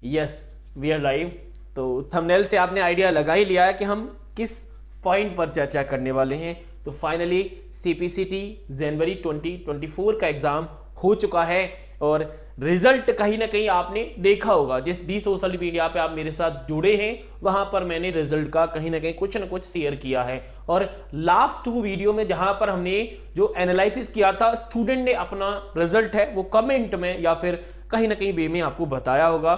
Yes, we are live. तो thumbnail से आपने आइडिया लगा ही लिया है कि हम किस पॉइंट पर चर्चा करने वाले हैं। तो फाइनली सीपीसीटी जनवरी 2024 का एग्जाम हो चुका है और रिजल्ट कहीं ना कहीं आपने देखा होगा। जिस भी सोशल मीडिया पे आप मेरे साथ जुड़े हैं वहां पर मैंने रिजल्ट का कहीं ना कुछ शेयर किया है। और लास्ट 2 वीडियो में जहां पर हमने जो एनालिसिस किया था, स्टूडेंट ने अपना रिजल्ट है वो कमेंट में या फिर कहीं ना कहीं वे में आपको बताया होगा।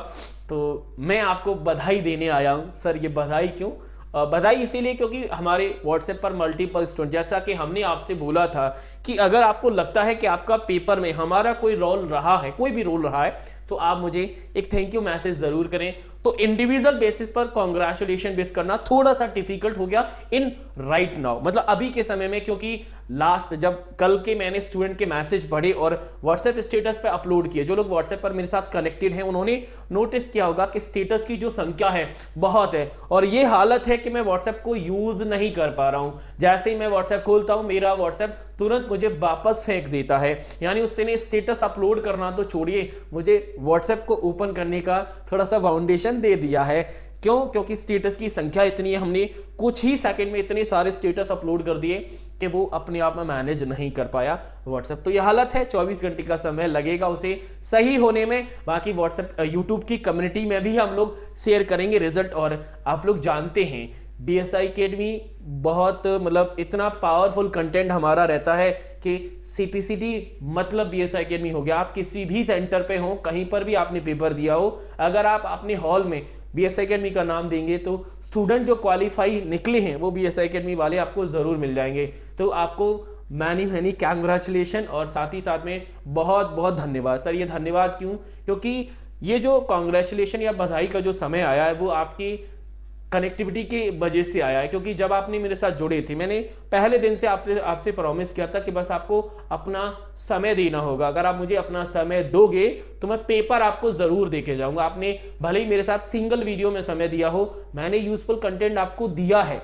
तो मैं आपको बधाई देने आया हूं। सर ये बधाई क्यों? बधाई इसीलिए क्योंकि हमारे व्हाट्सएप पर मल्टीपल स्टूडेंट, जैसा कि हमने आपसे बोला था कि अगर आपको लगता है कि आपका पेपर में हमारा कोई रोल रहा है, कोई भी रोल रहा है, तो आप मुझे एक थैंक यू मैसेज जरूर करें। तो इंडिविजुअल बेसिस पर कॉन्ग्रेचुलेशन बेस करना थोड़ा सा डिफिकल्ट हो गया इन राइट नाउ, मतलब अभी के समय में, क्योंकि लास्ट जब कल के मैंने स्टूडेंट के मैसेज पढ़े और व्हाट्सएप स्टेटस पे अपलोड किए, जो लोग व्हाट्सएप पर मेरे साथ कनेक्टेड हैं उन्होंने नोटिस किया होगा कि स्टेटस की जो संख्या है बहुत है और ये हालत है कि मैं व्हाट्सएप को यूज नहीं कर पा रहा हूं। जैसे ही मैं व्हाट्सएप खोलता हूं मेरा व्हाट्सएप तुरंत मुझे वापस फेंक देता है, यानी उसने स्टेटस अपलोड करना तो छोड़िए, मुझे व्हाट्सएप को ओपन करने का थोड़ा सा फाउंडेशन दे दिया है। क्यों? क्योंकि स्टेटस की संख्या इतनी है, हमने कुछ ही सेकंड में इतने सारे स्टेटस अपलोड कर दिए कि वो अपने आप में मैनेज नहीं कर पाया व्हाट्सएप। तो यह हालत है, 24 घंटे का समय लगेगा उसे सही होने में। बाकी व्हाट्सएप यूट्यूब की कम्युनिटी में भी हम लोग शेयर करेंगे रिजल्ट। और आप लोग जानते हैं बीएसआई अकेडमी बहुत मतलब इतना पावरफुल कंटेंट हमारा रहता है कि सीपीसीटी मतलब बीएसआई अकेडमी हो गया। आप किसी भी सेंटर पे हो, कहीं पर भी आपने पेपर दिया हो, अगर आप अपने हॉल में बीएसआई अकेडमी का नाम देंगे तो स्टूडेंट जो क्वालिफाई निकले हैं वो बीएसआई अकेडमी वाले आपको जरूर मिल जाएंगे। तो आपको मैनी मैनी कैंग्रेचुलेशन और साथ ही साथ में बहुत बहुत धन्यवाद। सर ये धन्यवाद क्यों? क्योंकि ये जो कांग्रेचुलेशन या बधाई का जो समय आया है वो आपकी कनेक्टिविटी के वजह से आया है। क्योंकि जब आपने मेरे साथ जुड़े थे, मैंने पहले दिन से आपसे प्रॉमिस किया था कि बस आपको अपना समय देना होगा। अगर आप मुझे अपना समय दोगे तो मैं पेपर आपको जरूर देके जाऊंगा। आपने भले ही मेरे साथ सिंगल वीडियो में समय दिया हो, मैंने यूजफुल कंटेंट आपको दिया है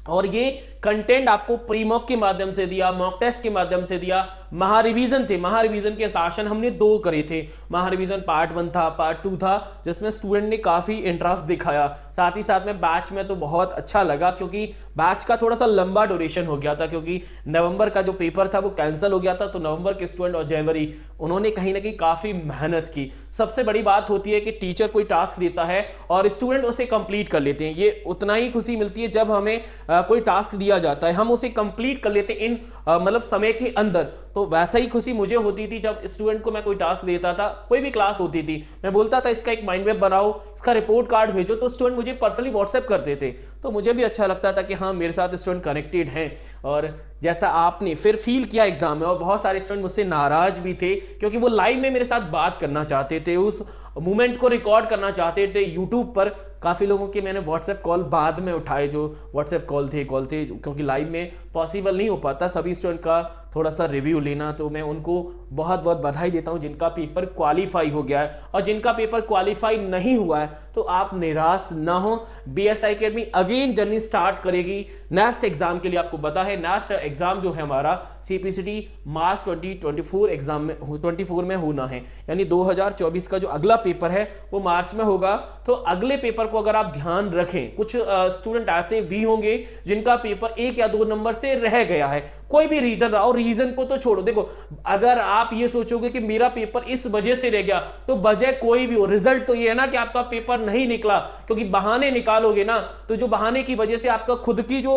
और ये कंटेंट आपको प्री मॉक के माध्यम से दिया, मॉक टेस्ट के माध्यम से दिया। महारिवीजन थे, महारिवीजन के सेशन हमने 2 करे थे। महारिवीजन पार्ट 1 था, पार्ट 2 था, जिसमें स्टूडेंट ने काफी इंटरेस्ट दिखाया। साथ ही साथ में बैच में तो बहुत अच्छा लगा क्योंकि बैच का थोड़ा सा लंबा ड्यूरेशन हो गया था, क्योंकि नवंबर का जो पेपर था वो कैंसिल हो गया था। तो नवंबर के स्टूडेंट और जनवरी उन्होंने कहीं ना कहीं काफी मेहनत की। सबसे बड़ी बात होती है कि टीचर कोई टास्क देता है और स्टूडेंट उसे कंप्लीट कर लेते हैं। ये उतना ही खुशी मिलती है जब हमें कोई टास्क दिया जाता है, हम उसे कंप्लीट कर लेते हैं इन मतलब समय के अंदर। तो वैसा ही खुशी मुझे होती थी जब स्टूडेंट को मैं कोई टास्क देता था, कोई भी क्लास होती थी, मैं बोलता था इसका एक माइंड मैप बनाओ, इसका रिपोर्ट कार्ड भेजो, तो स्टूडेंट मुझे पर्सनली व्हाट्सएप करते थे। तो मुझे भी अच्छा लगता था कि हाँ मेरे साथ स्टूडेंट कनेक्टेड हैं। और जैसा आपने फिर फील किया एग्जाम में, और बहुत सारे स्टूडेंट मुझसे नाराज भी थे क्योंकि वो लाइव में मेरे साथ बात करना चाहते थे, उस मोमेंट को रिकॉर्ड करना चाहते थे यूट्यूब पर। काफी लोगों के मैंने व्हाट्सएप कॉल बाद में उठाए, जो व्हाट्सएप कॉल थे क्योंकि लाइव में पॉसिबल नहीं हो पाता सभी स्टूडेंट का थोड़ा सा रिव्यू लेना। तो मैं उनको बहुत बहुत बधाई देता हूं जिनका पेपर क्वालिफाई हो गया है, और जिनका पेपर क्वालिफाई नहीं हुआ है तो आप निराश ना हो। BSI academy again journey start करेगी नेक्स्ट एग्जाम के लिए। आपको पता है नेक्स्ट एग्जाम जो है हमारा सीपीसीटी मार्च 2024 एग्जाम में 24 में होना है, यानी 2024 का जो अगला पेपर है वो मार्च में होगा। तो अगले पेपर को अगर आप ध्यान रखें, कुछ स्टूडेंट ऐसे भी होंगे जिनका पेपर 1 या 2 नंबर से रह गया है, कोई भी रीजन रहा, और रीजन को तो छोड़ो। देखो अगर आप ये सोचोगे कि मेरा पेपर इस वजह से रह गया, तो वजह कोई भी हो, रिजल्ट तो ये है ना कि आपका पेपर नहीं निकला। क्योंकि बहाने निकालोगे ना तो जो बहाने की वजह से आपका खुद की जो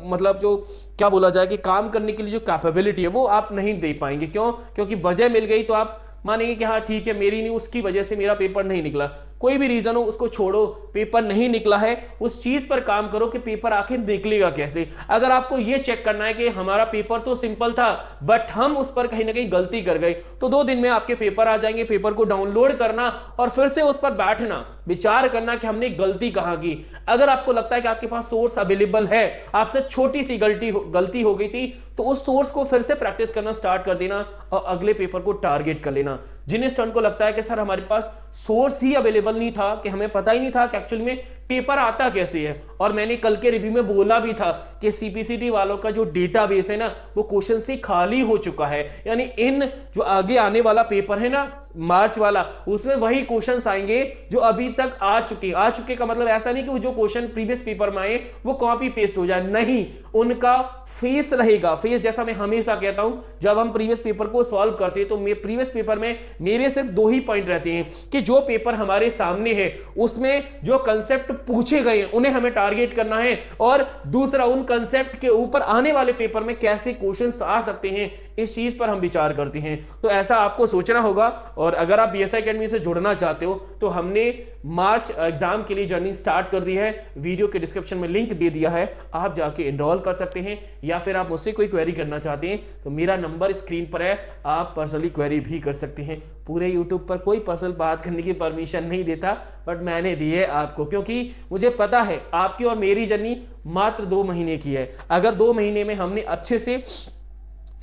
मतलब जो क्या बोला जाए कि काम करने के लिए जो कैपेबिलिटी है वो आप नहीं दे पाएंगे। क्यों? क्योंकि वजह मिल गई तो आप मानेंगे कि हाँ ठीक है मेरी नहीं, उसकी वजह से मेरा पेपर नहीं निकला। कोई भी रीजन हो उसको छोड़ो, पेपर नहीं निकला है उस चीज पर काम करो कि पेपर आखिर निकलेगा कैसे। अगर आपको यह चेक करना है कि हमारा पेपर तो सिंपल था बट हम उस पर कहीं ना कहीं गलती कर गए, तो 2 दिन में आपके पेपर आ जाएंगे। पेपर को डाउनलोड करना और फिर से उस पर बैठना, विचार करना कि हमने गलती कहां की। अगर आपको लगता है कि आपके पास सोर्स अवेलेबल है, आपसे छोटी सी गलती हो गई थी, तो उस सोर्स को फिर से प्रैक्टिस करना स्टार्ट कर देना और अगले पेपर को टारगेट कर लेना। जिन स्टूडेंट को लगता है कि सर हमारे पास सोर्स ही अवेलेबल नहीं था, कि हमें पता ही नहीं था कि एक्चुअली में पेपर आता कैसे है। और मैंने कल के रिव्यू में बोला भी था कि सीपीसीटी वालों का जो डेटाबेस है ना वो क्वेश्चन से खाली हो चुका है, यानी इन जो आगे आने वाला पेपर है ना मार्च वाला, उसमें वही क्वेश्चंस आएंगे जो अभी तक आ चुके का मतलब ऐसा नहीं कि वो जो क्वेश्चन प्रीवियस पेपर में आए वो कॉपी पेस्ट हो जाए, नहीं, उनका फेस रहेगा। फेस जैसा मैं हमेशा कहता हूं, जब हम प्रीवियस पेपर को सॉल्व करते हैं तो प्रीवियस पेपर में मेरे सिर्फ 2 ही पॉइंट रहते हैं कि जो पेपर हमारे सामने है उसमें जो कंसेप्ट पूछे गए उन्हें हमें टारगेट करना है, और दूसरा उन कंसेप्ट के ऊपर आने वाले पेपर में कैसे क्वेश्चंस आ सकते हैं इस चीज पर हम विचार करते हैं। तो ऐसा आपको सोचना होगा। और अगर आप बीएसआई एकेडमी से जुड़ना चाहते हो तो हमने मार्च एग्जाम के लिए जर्नी स्टार्ट कर दी है, वीडियो के डिस्क्रिप्शन में लिंक दे दिया है, आप जाके एनरोल कर सकते हैं। या फिर आप मुझसे कोई क्वेरी करना चाहते हैं तो मेरा नंबर स्क्रीन पर है, आप पर्सनली क्वेरी भी कर सकते हैं। पूरे यूट्यूब पर कोई पर्सनल बात करने की परमिशन नहीं देता, बट मैंने दी है आपको, क्योंकि मुझे पता है आपकी और मेरी जर्नी मात्र 2 महीने की है। अगर 2 महीने में हमने अच्छे से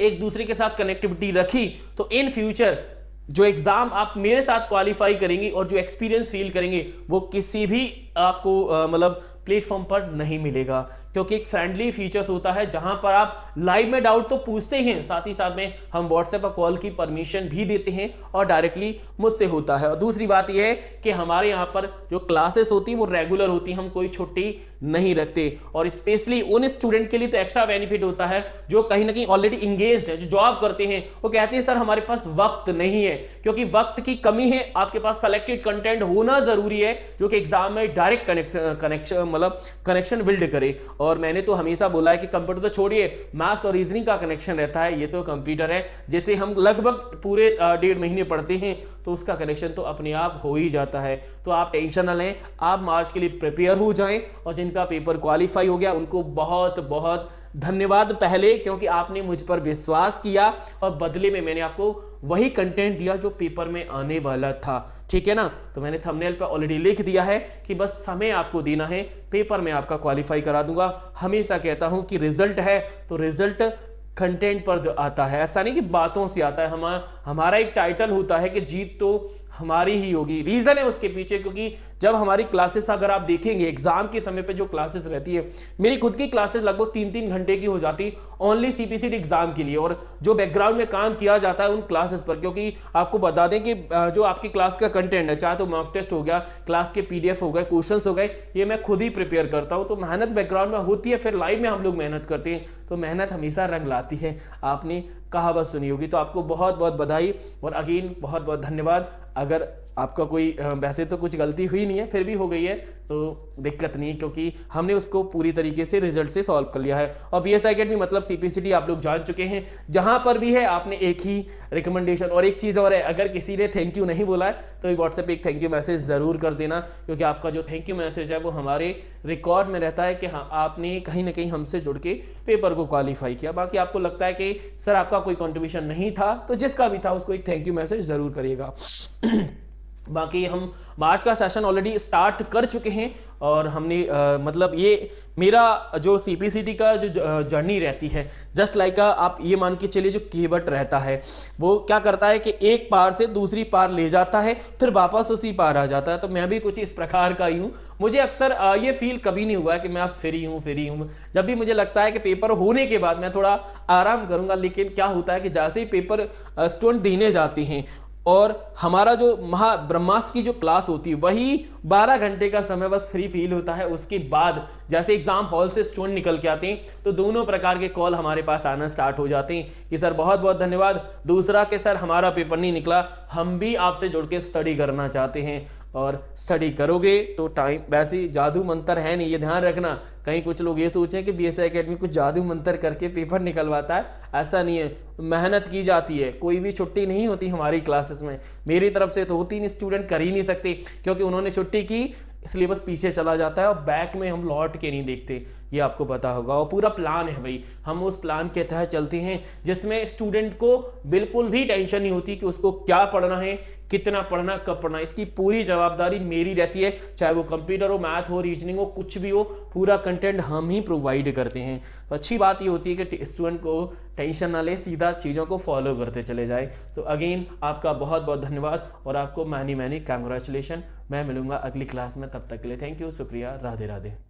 एक दूसरे के साथ कनेक्टिविटी रखी तो इन फ्यूचर जो एग्जाम आप मेरे साथ क्वालिफाई करेंगे और जो एक्सपीरियंस फील करेंगे वो किसी भी आपको मतलब प्लेटफॉर्म पर नहीं मिलेगा, क्योंकि एक फ्रेंडली फीचर्स होता है जहां पर आप लाइव में डाउट तो पूछते हैं, साथ ही साथ में हम व्हाट्सएप पर कॉल की परमिशन भी देते हैं और डायरेक्टली मुझसे होता है। और दूसरी बात यह है कि हमारे यहाँ पर जो क्लासेस होती है वो रेगुलर होती है, हम कोई छुट्टी नहीं रखते। और स्पेशली उन स्टूडेंट के लिए तो एक्स्ट्रा बेनिफिट होता है जो कहीं ना कहीं ऑलरेडी इंगेज्ड है, जो जॉब करते हैं, वो कहते हैं सर हमारे पास वक्त नहीं है, क्योंकि वक्त की कमी है। आपके पास सेलेक्टेड कंटेंट होना जरूरी है जो कि एग्जाम में डायरेक्ट कनेक्शन बिल्ड करे। और मैंने तो हमेशा बोला है कि कंप्यूटर तो छोड़िए, मैथ्स और रीजनिंग का कनेक्शन रहता है, ये तो कंप्यूटर है जिसे हम लगभग पूरे 1.5 महीने पढ़ते हैं, तो उसका कनेक्शन तो अपने आप हो ही जाता है। तो आप टेंशन ना लें, आप मार्च के लिए प्रिपेयर हो जाएं, और जिनका पेपर क्वालिफाई हो गया उनको बहुत बहुत धन्यवाद पहले, क्योंकि आपने मुझ पर विश्वास किया और बदले में मैंने आपको वही कंटेंट दिया जो पेपर में आने वाला था, ठीक है ना। तो मैंने थंबनेल पे ऑलरेडी लिख दिया है कि बस समय आपको देना है, पेपर में आपका क्वालिफाई करा दूंगा। हमेशा कहता हूं कि रिजल्ट है तो रिजल्ट कंटेंट पर जो आता है, ऐसा नहीं कि बातों से आता है। हमारा एक टाइटल होता है कि जीत तो हमारी ही होगी। रीजन है उसके पीछे, क्योंकि जब हमारी क्लासेस अगर आप देखेंगे एग्जाम के समय पे जो क्लासेस रहती है, मेरी खुद की क्लासेस लगभग 3-3 घंटे की हो जाती ओनली सीपीसीटी एग्जाम के लिए, और जो बैकग्राउंड में काम किया जाता है उन क्लासेस पर, क्योंकि आपको बता दें कि जो आपकी क्लास का कंटेंट है, चाहे तो मॉक टेस्ट हो गया, क्लास के पीडीएफ हो गए, क्वेश्चंस हो गए, ये मैं खुद ही प्रिपेयर करता हूं। तो मेहनत बैकग्राउंड में होती है, फिर लाइव में हम लोग मेहनत करते हैं, तो मेहनत हमेशा रंग लाती है। आपने कहावत सुनी होगी, तो आपको बहुत बहुत बधाई और अगेन बहुत बहुत धन्यवाद। अगर आपका कोई वैसे तो कुछ गलती हुई नहीं है, फिर भी हो गई है तो दिक्कत नहीं, क्योंकि हमने उसको पूरी तरीके से रिजल्ट से सॉल्व कर लिया है। और बीएसआई एकेडमी मतलब सीपीसीटी आप लोग जान चुके हैं, जहां पर भी है आपने एक ही रिकमेंडेशन। और एक चीज़ और है, अगर किसी ने थैंक यू नहीं बोला है तो व्हाट्सएप पे एक थैंक यू मैसेज ज़रूर कर देना, क्योंकि आपका जो थैंक यू मैसेज है वो हमारे रिकॉर्ड में रहता है कि हाँ आपने कहीं ना कहीं हमसे जुड़ के पेपर को क्वालिफाई किया। बाकी आपको लगता है कि सर आपका कोई कॉन्ट्रीब्यूशन नहीं था, तो जिसका भी था उसको एक थैंक यू मैसेज ज़रूर करिएगा। बाकी हम मार्च का सेशन ऑलरेडी स्टार्ट कर चुके हैं, और हमने मतलब ये मेरा जो सीपीसीटी का जो जर्नी रहती है, जस्ट लाइक आप ये मान के चलिए जो कीबोर्ड रहता है वो क्या करता है कि एक पार से दूसरी पार ले जाता है, फिर वापस उसी पार आ जाता है। तो मैं भी कुछ इस प्रकार का ही हूँ। मुझे अक्सर ये फील कभी नहीं हुआ कि मैं अब फ्री हूँ। जब भी मुझे लगता है कि पेपर होने के बाद मैं थोड़ा आराम करूँगा, लेकिन क्या होता है कि जैसे ही पेपर स्टूडेंट देने जाते हैं और हमारा जो ब्रह्मास्त्र की जो क्लास होती है वही 12 घंटे का समय बस फ्री फील होता है। उसके बाद जैसे एग्जाम हॉल से स्टूडेंट निकल के आते हैं तो दोनों प्रकार के कॉल हमारे पास आना स्टार्ट हो जाते हैं कि सर बहुत बहुत धन्यवाद, दूसरा कि सर हमारा पेपर नहीं निकला, हम भी आपसे जुड़ के स्टडी करना चाहते हैं। और स्टडी करोगे तो टाइम, वैसे जादू मंत्र है नहीं, ये ध्यान रखना। कहीं कुछ लोग ये सोचें कि बीएसआई एकेडमी कुछ जादू मंत्र करके पेपर निकलवाता है, ऐसा नहीं है। मेहनत की जाती है, कोई भी छुट्टी नहीं होती हमारी क्लासेस में। मेरी तरफ से तो होती नहीं, स्टूडेंट कर ही नहीं सकते, क्योंकि उन्होंने छुट्टी की सिलेबस पीछे चला जाता है और बैक में हम लौट के नहीं देखते, ये आपको पता होगा। और पूरा प्लान है भाई, हम उस प्लान के तहत चलते हैं जिसमें स्टूडेंट को बिल्कुल भी टेंशन नहीं होती कि उसको क्या पढ़ना है, कितना पढ़ना, कब पढ़ना। इसकी पूरी जवाबदारी मेरी रहती है, चाहे वो कंप्यूटर हो, मैथ हो, रीजनिंग हो, कुछ भी हो, पूरा कंटेंट हम ही प्रोवाइड करते हैं। तो अच्छी बात ये होती है कि स्टूडेंट को टेंशन ना ले, सीधा चीज़ों को फॉलो करते चले जाए। तो अगेन आपका बहुत बहुत धन्यवाद और आपको मैनी मैनी कंग्रेचुलेशन। मैं मिलूंगा अगली क्लास में, तब तक के लिए थैंक यू, शुक्रिया, राधे राधे।